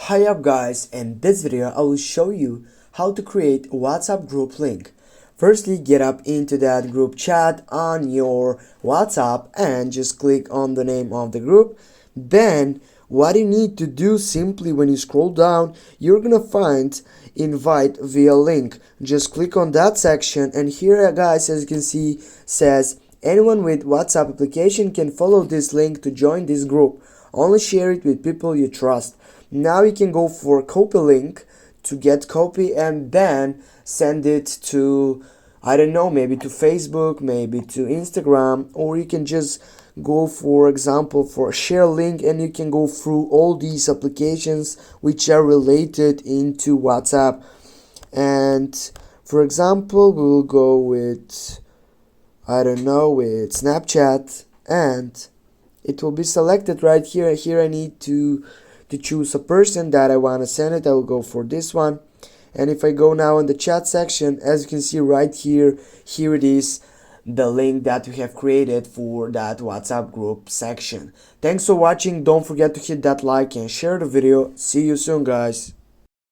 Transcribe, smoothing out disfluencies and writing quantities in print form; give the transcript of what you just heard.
Hi up guys, in this video I will show you how to create a WhatsApp group link. Firstly, get up into that group chat on your WhatsApp and just click on the name of the group. Then what you need to do, simply when you scroll down, you're gonna find invite via link. Just click on that section, and here guys, as you can see, says anyone with WhatsApp application can follow this link to join this group. Only share it with people you trust. Now you can go for copy link to get copy and then send it to, I don't know, maybe to Facebook, maybe to Instagram, or you can just go for example for share link, and you can go through all these applications which are related into WhatsApp. And for example, we will go with, I don't know, with Snapchat, and it will be selected right here. Here I need to choose a person that I want to send it. I will go for this one. And if I go now in the chat section, as you can see right here, here it is, the link that we have created for that WhatsApp group section. Thanks for watching. Don't forget to hit that like and share the video. See you soon guys.